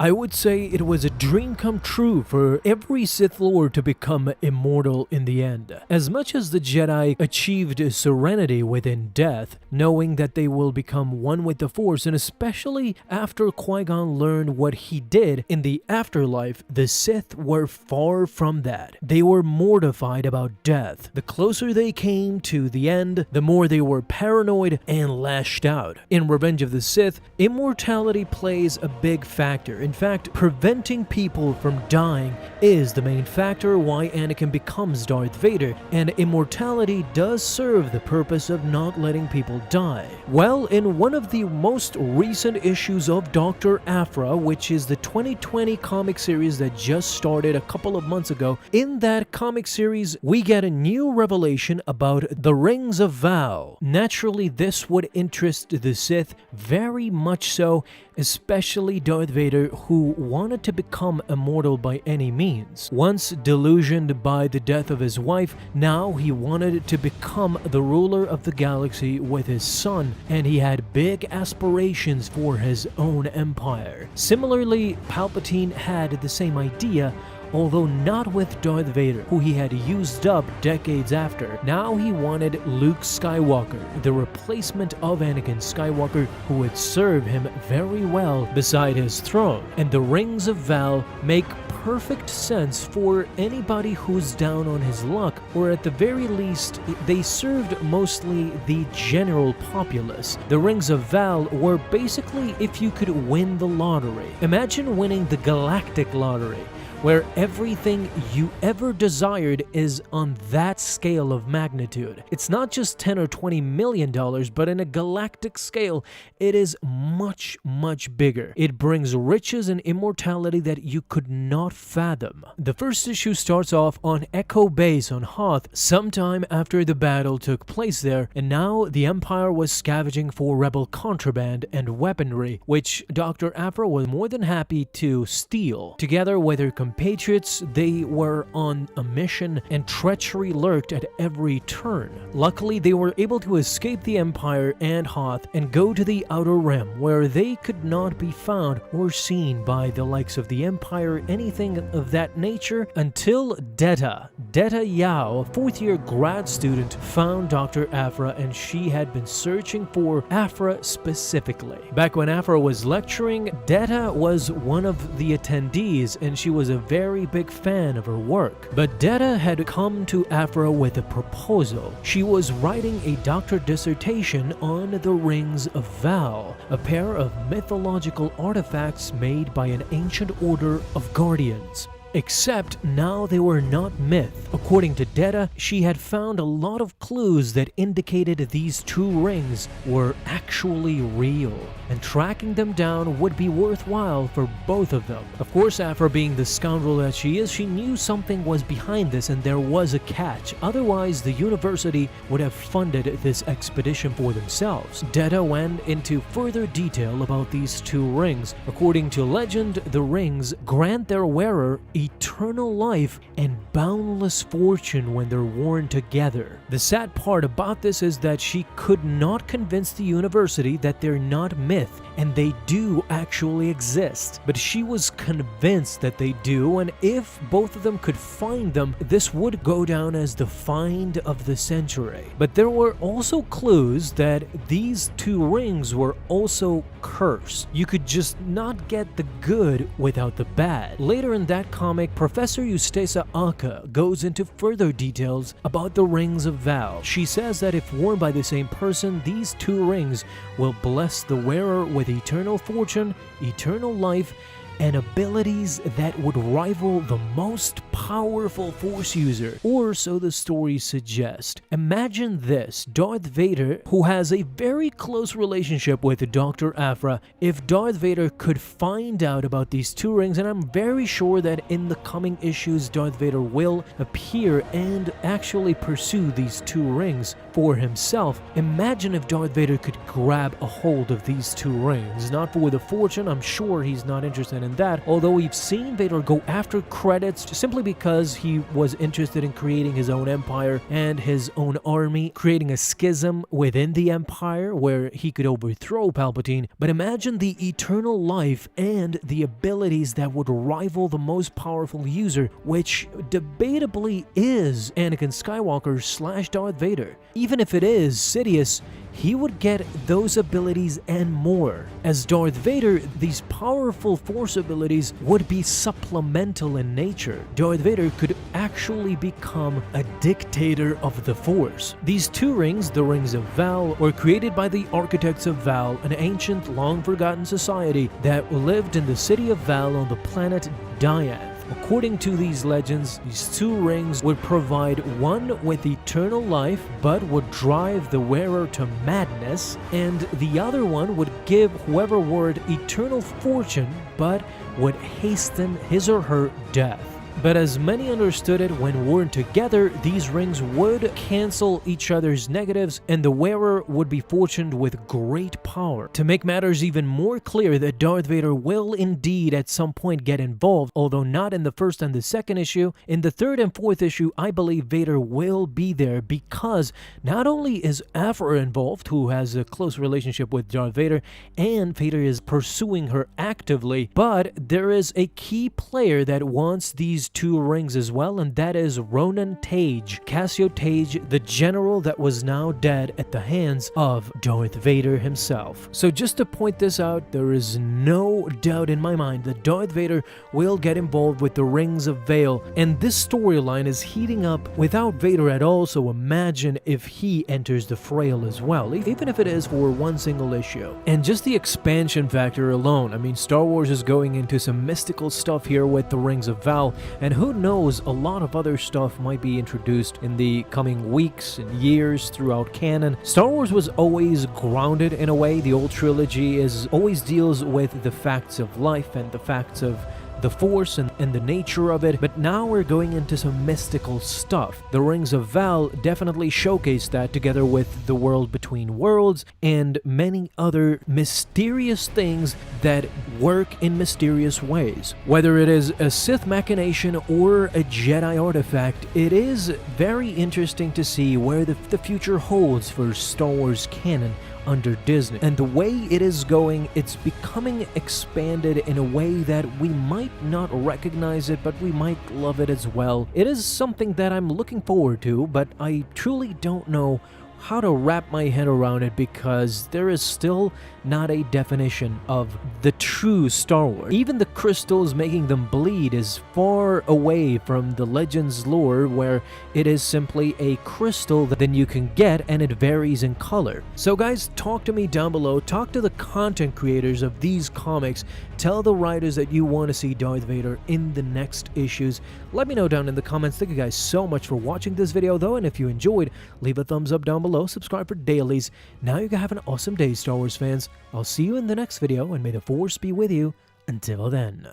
I would say it was a dream come true for every Sith Lord to become immortal in the end. As much as the Jedi achieved serenity within death, knowing that they will become one with the Force, and especially after Qui-Gon learned what he did in the afterlife, the Sith were far from that. They were mortified about death. The closer they came to the end, the more they were paranoid and lashed out. In Revenge of the Sith, immortality plays a big factor. In fact, preventing people from dying is the main factor why Anakin becomes Darth Vader, and immortality does serve the purpose of not letting people die. Well, in one of the most recent issues of Dr. Aphra, which is the 2020 comic series that just started a couple of months ago, in that comic series, we get a new revelation about the Rings of Vaale. Naturally, this would interest the Sith very much so, especially Darth Vader, who wanted to become immortal by any means. Once delusioned by the death of his wife, now he wanted to become the ruler of the galaxy with his son, and he had big aspirations for his own empire. Similarly, Palpatine had the same idea, although not with Darth Vader, who he had used up decades after. Now he wanted Luke Skywalker, the replacement of Anakin Skywalker, who would serve him very well beside his throne. And the Rings of Vaale make perfect sense for anybody who's down on his luck, or at the very least, they served mostly the general populace. The Rings of Vaale were basically if you could win the lottery. Imagine winning the galactic lottery, where everything you ever desired is on that scale of magnitude. It's not just $10 or $20 million, but in a galactic scale, it is much, much bigger. It brings riches and immortality that you could not fathom. The first issue starts off on Echo Base on Hoth sometime after the battle took place there, and now the Empire was scavenging for rebel contraband and weaponry, which Dr. Aphra was more than happy to steal. Together with her compatriots, they were on a mission, and treachery lurked at every turn. Luckily, they were able to escape the Empire and Hoth and go to the Outer Rim, where they could not be found or seen by the likes of the Empire, anything of that nature, until Detta Yao, a fourth-year grad student, found Dr. Aphra, and she had been searching for Aphra specifically. Back when Aphra was lecturing, Detta was one of the attendees, and she was a very big fan of her work. But Detta had come to Aphra with a proposal. She was writing a doctorate dissertation on the Rings of Vaale, a pair of mythological artifacts made by an ancient order of guardians. Except now they were not myth. According to Detta, she had found a lot of clues that indicated these two rings were actually real, and tracking them down would be worthwhile for both of them. Of course, Aphra, being the scoundrel that she is, she knew something was behind this and there was a catch. Otherwise, the university would have funded this expedition for themselves. Detta went into further detail about these two rings. According to legend, the rings grant their wearer eternal life and boundless fortune when they're worn together. The sad part about this is that she could not convince the university that they're not myth and they do actually exist. But she was convinced that they do, and if both of them could find them, this would go down as the find of the century. But there were also clues that these two rings were also cursed. You could just not get the good without the bad. Later in that comic, Professor Ustesa Aka goes into further details about the Rings of Vaale. She says that if worn by the same person, these two rings will bless the wearer with eternal fortune, eternal life, and abilities that would rival the most powerful Force user, or so the stories suggest. Imagine this: Darth Vader, who has a very close relationship with Dr. Aphra, if Darth Vader could find out about these two rings, and I'm very sure that in the coming issues Darth Vader will appear and actually pursue these two rings for himself. Imagine if Darth Vader could grab a hold of these two rings, not for the fortune, I'm sure he's not interested canon that, although we've seen Vader go after credits simply because he was interested in creating his own empire and his own army, creating a schism within the empire where he could overthrow Palpatine, but imagine the eternal life and the abilities that would rival the most powerful user, which debatably is Anakin Skywalker / Darth Vader. Even if it is Sidious, he would get those abilities and more. As Darth Vader, these powerful Force abilities would be supplemental in nature. Darth Vader could actually become a dictator of the Force. These two rings, the Rings of Vaale, were created by the Architects of Vaale, an ancient, long-forgotten society that lived in the city of Vaale on the planet Dian. According to these legends, these two rings would provide one with eternal life but would drive the wearer to madness, and the other one would give whoever wore it eternal fortune but would hasten his or her death. But as many understood it, when worn together, these rings would cancel each other's negatives and the wearer would be fortuned with great power. To make matters even more clear that Darth Vader will indeed at some point get involved, although not in the first and the second issue, in the third and fourth issue I believe Vader will be there because not only is Aphra involved, who has a close relationship with Darth Vader, and Vader is pursuing her actively, but there is a key player that wants these two rings as well, and that is Ronan Tage, Cassio Tage, the general that was now dead at the hands of Darth Vader himself. So just to point this out, there is no doubt in my mind that Darth Vader will get involved with the Rings of Vaale, and this storyline is heating up without Vader at all, so imagine if he enters the frail as well, even if it is for one single issue. And just the expansion factor alone, I mean, Star Wars is going into some mystical stuff here with the Rings of Vaale, and who knows, a lot of other stuff might be introduced in the coming weeks and years throughout canon. Star Wars was always grounded in a way. The old trilogy always deals with the facts of life and the facts of the Force and the nature of it, but now we're going into some mystical stuff. The Rings of Vaale definitely showcase that, together with the World Between Worlds and many other mysterious things that work in mysterious ways. Whether it is a Sith machination or a Jedi artifact, it is very interesting to see where the future holds for Star Wars canon under Disney. And the way it is going, it's becoming expanded in a way that we might not recognize it, but we might love it as well. It is something that I'm looking forward to, but I truly don't know how to wrap my head around it because there is still not a definition of the true Star Wars. Even the crystals making them bleed is far away from the Legends lore, where it is simply a crystal that then you can get and it varies in color. So guys, talk to me down below, talk to the content creators of these comics, tell the writers that you want to see Darth Vader in the next issues. Let me know down in the comments. Thank you guys so much for watching this video though, and if you enjoyed, leave a thumbs up down below, subscribe for dailies. Now you can have an awesome day, Star Wars fans. I'll see you in the next video, and may the Force be with you until then.